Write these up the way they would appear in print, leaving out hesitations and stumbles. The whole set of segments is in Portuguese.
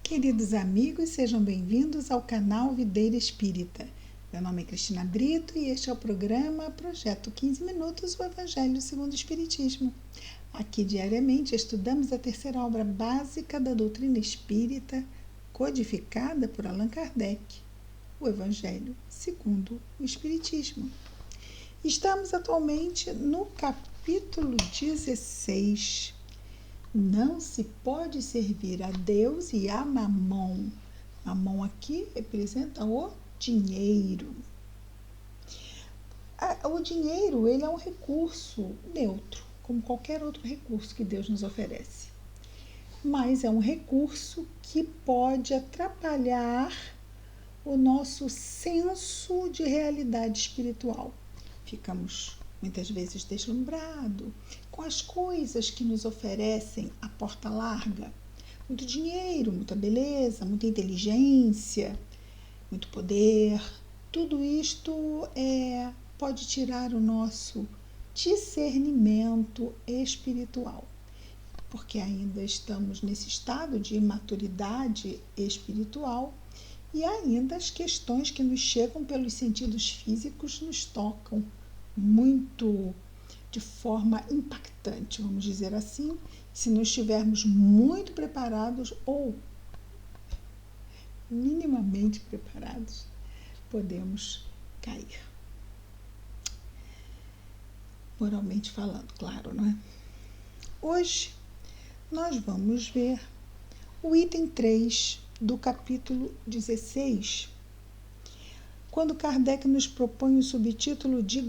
Queridos amigos, sejam bem-vindos ao canal Videira Espírita. Meu nome é Cristina Brito e este é o programa Projeto 15 Minutos, o Evangelho segundo o Espiritismo. Aqui diariamente estudamos a terceira obra básica da doutrina espírita, codificada por Allan Kardec, o Evangelho segundo o Espiritismo. Estamos atualmente no capítulo 16. Não se pode servir a Deus e a Mamon. Mamon aqui representa o dinheiro. O dinheiro, ele é um recurso neutro, como qualquer outro recurso que Deus nos oferece. Mas é um recurso que pode atrapalhar o nosso senso de realidade espiritual. Ficamos muitas vezes deslumbrados com as coisas que nos oferecem a porta larga. Muito dinheiro, muita beleza, muita inteligência, muito poder. Tudo isto pode tirar o nosso discernimento espiritual, porque ainda estamos nesse estado de imaturidade espiritual e ainda as questões que nos chegam pelos sentidos físicos nos tocam muito de forma impactante, vamos dizer assim, se não estivermos muito preparados ou minimamente preparados, podemos cair. Moralmente falando, claro, não é? Hoje nós vamos ver o item 3 do capítulo 16, quando Kardec nos propõe o subtítulo de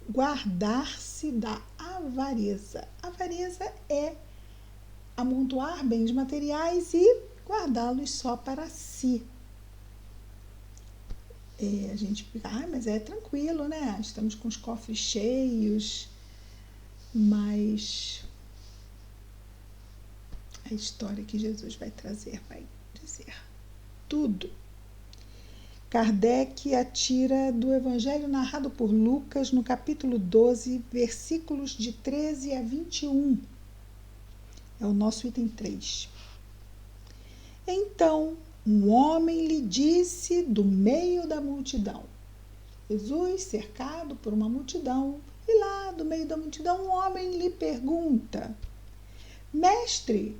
guardar-se da avareza. Avareza é amontoar bens materiais e guardá-los só para si. A gente fica, mas é tranquilo, né? Estamos com os cofres cheios, mas a história que Jesus vai trazer vai dizer tudo. Kardec atira do Evangelho narrado por Lucas, no capítulo 12, versículos de 13 a 21. É o nosso item 3. Então, um homem lhe disse do meio da multidão. Jesus, cercado por uma multidão, e lá do meio da multidão, um homem lhe pergunta: Mestre,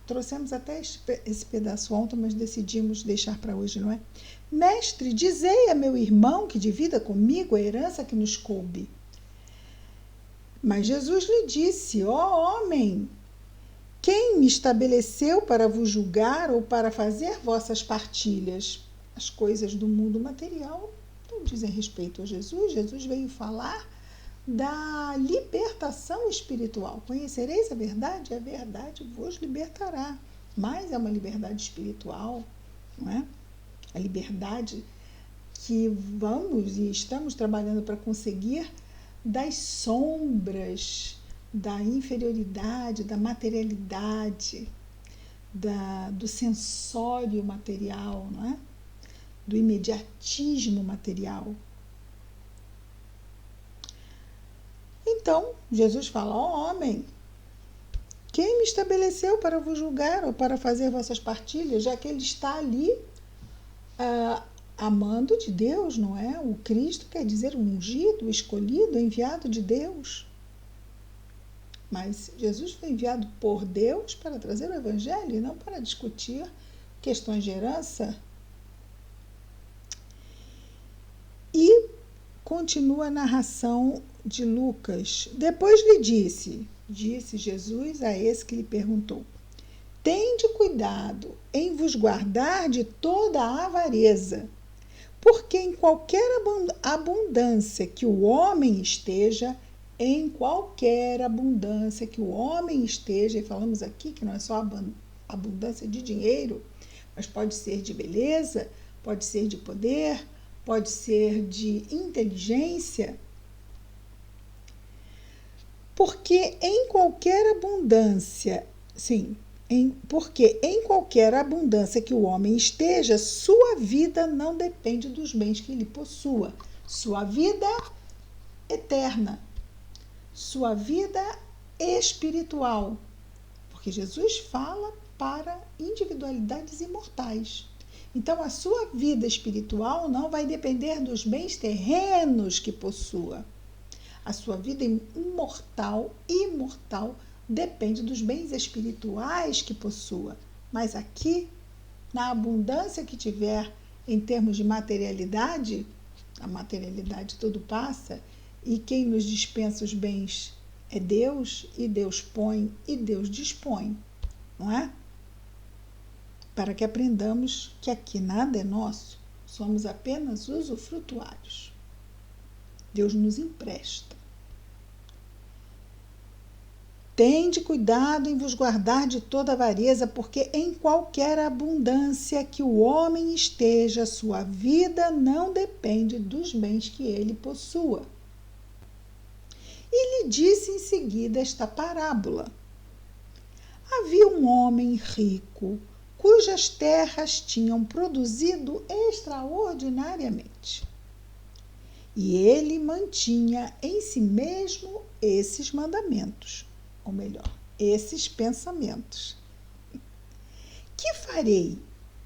trouxemos até esse pedaço ontem, mas decidimos deixar para hoje, não é? Mestre, dizei a meu irmão que divida comigo a herança que nos coube. Mas Jesus lhe disse: ó homem, quem me estabeleceu para vos julgar ou para fazer vossas partilhas? As coisas do mundo material não dizem respeito a Jesus. Jesus veio falar da libertação espiritual. Conhecereis a verdade vos libertará. Mas é uma liberdade espiritual, não é? A liberdade que vamos e estamos trabalhando para conseguir das sombras, da inferioridade, da materialidade, do sensório material, não é? Do imediatismo material. Então, Jesus fala: ó homem, quem me estabeleceu para vos julgar ou para fazer vossas partilhas, já que ele está ali amando de Deus, não é? O Cristo quer dizer o ungido, o escolhido, o enviado de Deus. Mas Jesus foi enviado por Deus para trazer o Evangelho e não para discutir questões de herança. E continua a narração de Lucas. Depois lhe disse Jesus a esse que lhe perguntou: tende cuidado em vos guardar de toda a avareza, porque em qualquer abundância que o homem esteja, e falamos aqui que não é só abundância de dinheiro, mas pode ser de beleza, pode ser de poder, pode ser de inteligência, porque em qualquer abundância que o homem esteja, sua vida não depende dos bens que ele possua. Sua vida eterna, sua vida espiritual. Porque Jesus fala para individualidades imortais. Então, a sua vida espiritual não vai depender dos bens terrenos que possua. A sua vida imortal depende dos bens espirituais que possua. Mas aqui, na abundância que tiver em termos de materialidade, a materialidade tudo passa, e quem nos dispensa os bens é Deus, e Deus põe e Deus dispõe, não é? Para que aprendamos que aqui nada é nosso, somos apenas usufrutuários. Deus nos empresta. Tende cuidado em vos guardar de toda avareza, porque em qualquer abundância que o homem esteja, sua vida não depende dos bens que ele possua. E lhe disse em seguida esta parábola. Havia um homem rico, cujas terras tinham produzido extraordinariamente. E ele mantinha em si mesmo esses mandamentos, ou melhor, esses pensamentos. Que farei?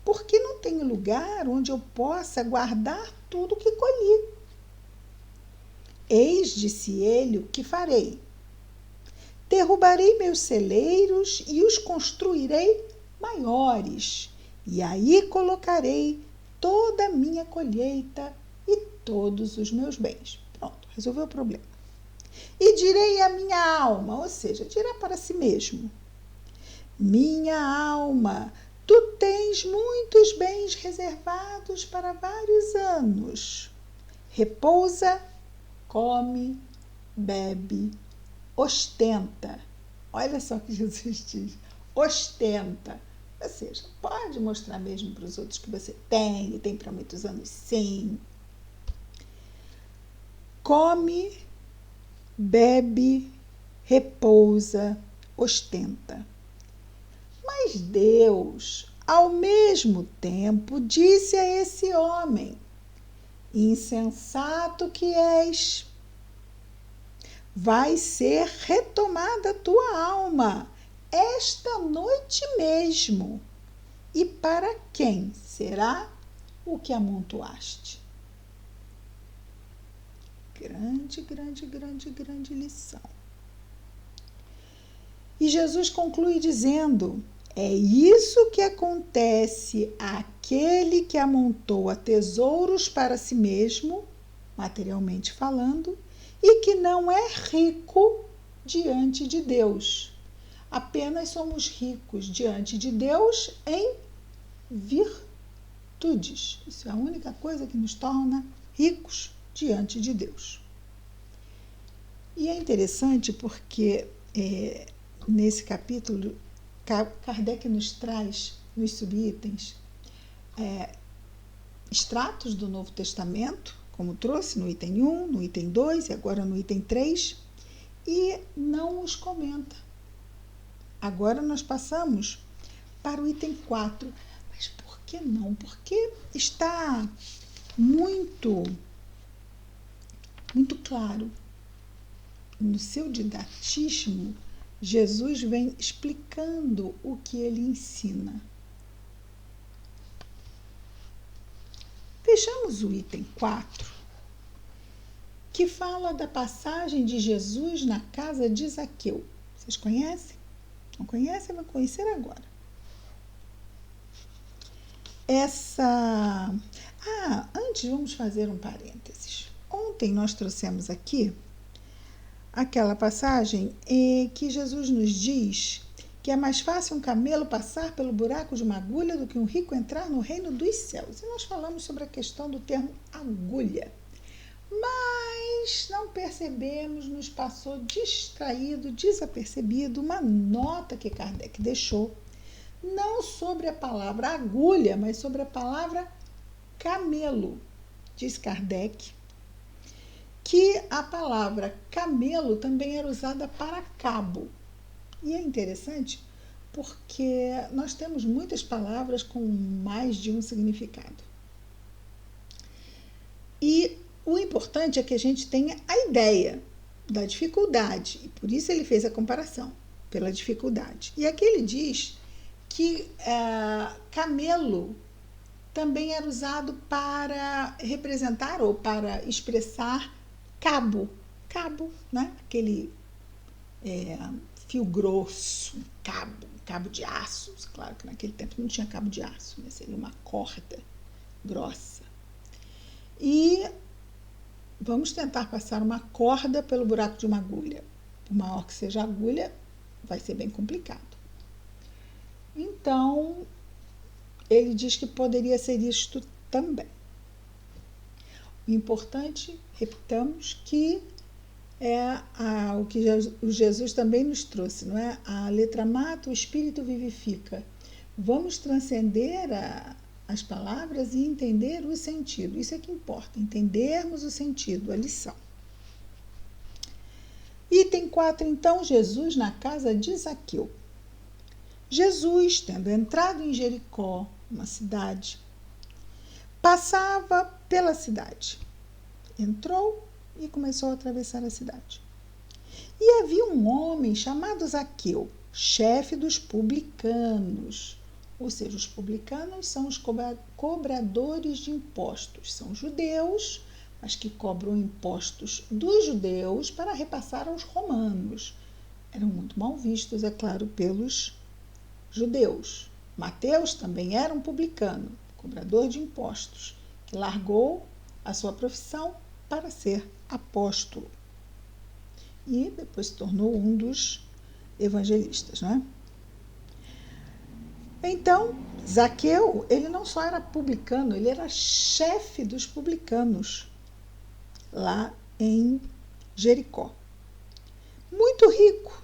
Porque não tenho lugar onde eu possa guardar tudo o que colhi. Eis, disse ele, o que farei. Derrubarei meus celeiros e os construirei maiores, e aí colocarei toda a minha colheita e todos os meus bens. Pronto, resolveu o problema. E direi à minha alma, ou seja, dirá para si mesmo: minha alma, tu tens muitos bens reservados para vários anos. Repousa, come, bebe, ostenta. Olha só o que Jesus diz. Ostenta. Ou seja, pode mostrar mesmo para os outros que você tem, e tem para muitos anos, sim. Come, bebe, repousa, ostenta. Mas Deus, ao mesmo tempo, disse a esse homem: insensato que és, vai ser retomada a tua alma esta noite mesmo. E para quem será o que amontoaste? Grande lição. E Jesus conclui dizendo: é isso que acontece àquele que amontoa tesouros para si mesmo, materialmente falando, e que não é rico diante de Deus. Apenas somos ricos diante de Deus em virtudes. Isso é a única coisa que nos torna ricos diante de Deus. E é interessante porque nesse capítulo Kardec nos traz nos subitens extratos do Novo Testamento, como trouxe no item 1, no item 2 e agora no item 3, e não os comenta. Agora nós passamos para o item 4. Mas por que não? Porque está muito claro. No seu didatismo, Jesus vem explicando o que ele ensina. Vejamos o item 4, que fala da passagem de Jesus na casa de Zaqueu. Vocês conhecem? Não conhecem? Vão conhecer agora. Antes vamos fazer um parênteses. Ontem nós trouxemos aqui aquela passagem que Jesus nos diz que é mais fácil um camelo passar pelo buraco de uma agulha do que um rico entrar no reino dos céus. E nós falamos sobre a questão do termo agulha. Mas não percebemos, nos passou distraído, desapercebido, uma nota que Kardec deixou, não sobre a palavra agulha, mas sobre a palavra camelo. Diz Kardec que a palavra camelo também era usada para cabo. E é interessante porque nós temos muitas palavras com mais de um significado. E o importante é que a gente tenha a ideia da dificuldade, e por isso ele fez a comparação, pela dificuldade. E aqui ele diz que camelo também era usado para representar ou para expressar cabo, né? Aquele fio grosso, cabo de aço. Claro que naquele tempo não tinha cabo de aço, mas seria uma corda grossa. E vamos tentar passar uma corda pelo buraco de uma agulha. Por maior que seja a agulha, vai ser bem complicado. Então, ele diz que poderia ser isto também. O importante, repitamos, que é o que Jesus também nos trouxe, não é? A letra mata, o espírito vivifica. Vamos transcender as palavras e entender o sentido. Isso é que importa, entendermos o sentido, a lição. Item 4, então, Jesus na casa de Zaqueu. Jesus, tendo entrado em Jericó, uma cidade, passava pela cidade. Entrou e começou a atravessar a cidade. E havia um homem chamado Zaqueu, chefe dos publicanos. Ou seja, os publicanos são os cobradores de impostos. São judeus, mas que cobram impostos dos judeus para repassar aos romanos. Eram muito mal vistos, é claro, pelos judeus. Mateus também era um publicano, cobrador de impostos, que largou a sua profissão para ser apóstolo. E depois se tornou um dos evangelistas, não é? Então, Zaqueu, ele não só era publicano, ele era chefe dos publicanos lá em Jericó. Muito rico,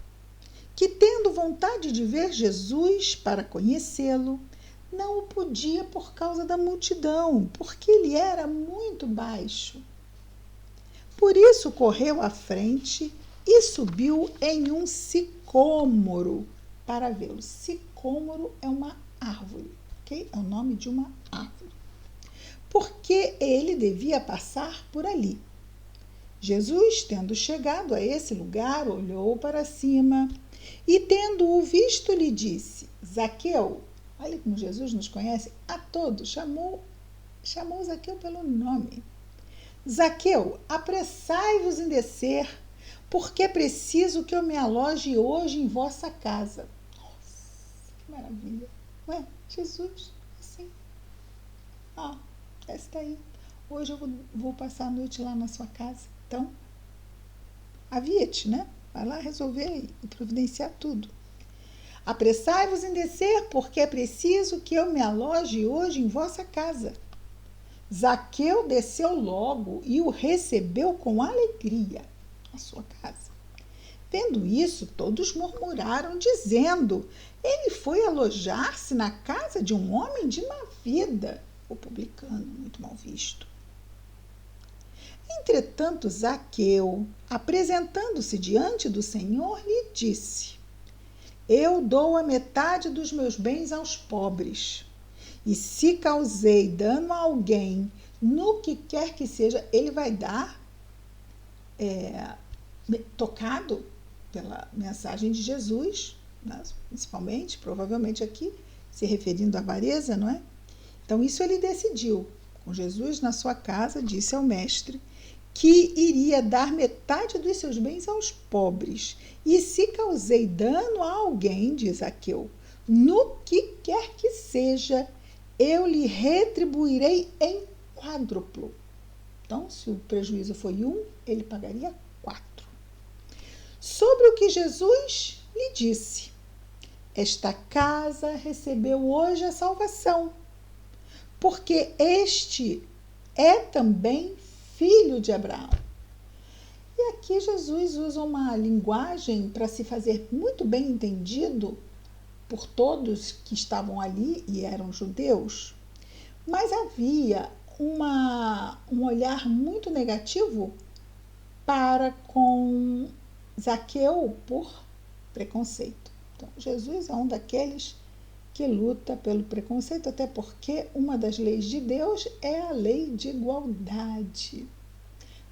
que tendo vontade de ver Jesus para conhecê-lo, não o podia por causa da multidão, porque ele era muito baixo. Por isso correu à frente e subiu em um sicômoro para vê-lo. Sicômoro é uma árvore, ok? É o nome de uma árvore. Porque ele devia passar por ali. Jesus, tendo chegado a esse lugar, olhou para cima e, tendo-o visto, lhe disse: Zaqueu, olha como Jesus nos conhece a todos, chamou Zaqueu pelo nome. Zaqueu, apressai-vos em descer, porque é preciso que eu me aloje hoje em vossa casa. Nossa, que maravilha! Não é? Jesus, assim. Esta aí. Hoje eu vou passar a noite lá na sua casa. Então, avia-te, né? Vai lá resolver e providenciar tudo. Apressai-vos em descer, porque é preciso que eu me aloje hoje em vossa casa. Zaqueu desceu logo e o recebeu com alegria à sua casa. Vendo isso, todos murmuraram, dizendo: ele foi alojar-se na casa de um homem de má vida, o publicano, muito mal visto. Entretanto, Zaqueu, apresentando-se diante do Senhor, lhe disse: eu dou a metade dos meus bens aos pobres. E se causei dano a alguém, no que quer que seja, ele vai dar, tocado pela mensagem de Jesus, né? Principalmente, provavelmente aqui, se referindo à avareza, não é? Então, isso ele decidiu. Com Jesus na sua casa, disse ao mestre que iria dar metade dos seus bens aos pobres. E se causei dano a alguém, diz Zaqueu, no que quer que seja, eu lhe retribuirei em quádruplo. Então, se o prejuízo foi 1, ele pagaria 4. Sobre o que Jesus lhe disse: esta casa recebeu hoje a salvação, porque este é também filho de Abraão. E aqui Jesus usa uma linguagem para se fazer muito bem entendido por todos que estavam ali e eram judeus, mas havia um olhar muito negativo para com Zaqueu por preconceito. Então, Jesus é um daqueles que luta pelo preconceito, até porque uma das leis de Deus é a lei de igualdade.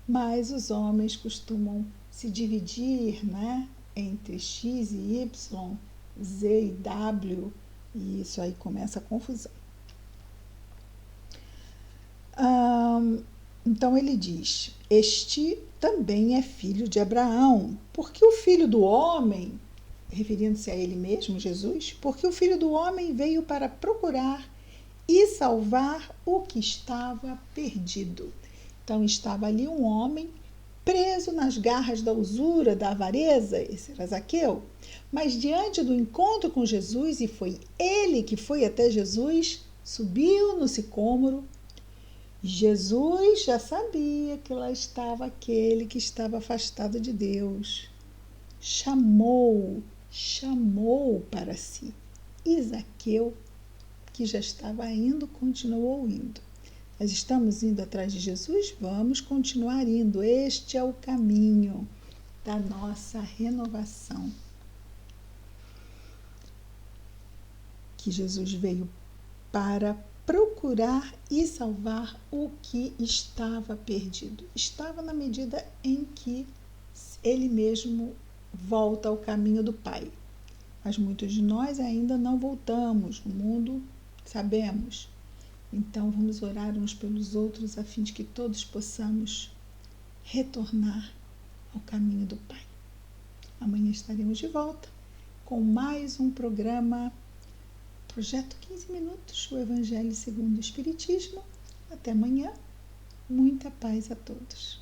Mas os homens costumam se dividir, né, entre X e Y, Z e W, E isso aí começa a confusão. Então ele diz: este também é filho de Abraão, porque o filho do homem, referindo-se a ele mesmo, Jesus, porque o filho do homem veio para procurar e salvar o que estava perdido. Então estava ali um homem preso nas garras da usura, da avareza, esse era Zaqueu, mas diante do encontro com Jesus, e foi ele que foi até Jesus, subiu no sicômoro. Jesus já sabia que lá estava aquele que estava afastado de Deus. Chamou para si. E Zaqueu, que já estava indo, continuou indo. Nós estamos indo atrás de Jesus? Vamos continuar indo. Este é o caminho da nossa renovação. Que Jesus veio para procurar e salvar o que estava perdido. Estava na medida em que ele mesmo volta ao caminho do Pai. Mas muitos de nós ainda não voltamos. No mundo, sabemos. Então, vamos orar uns pelos outros a fim de que todos possamos retornar ao caminho do Pai. Amanhã estaremos de volta com mais um programa Projeto 15 Minutos, o Evangelho segundo o Espiritismo. Até amanhã. Muita paz a todos.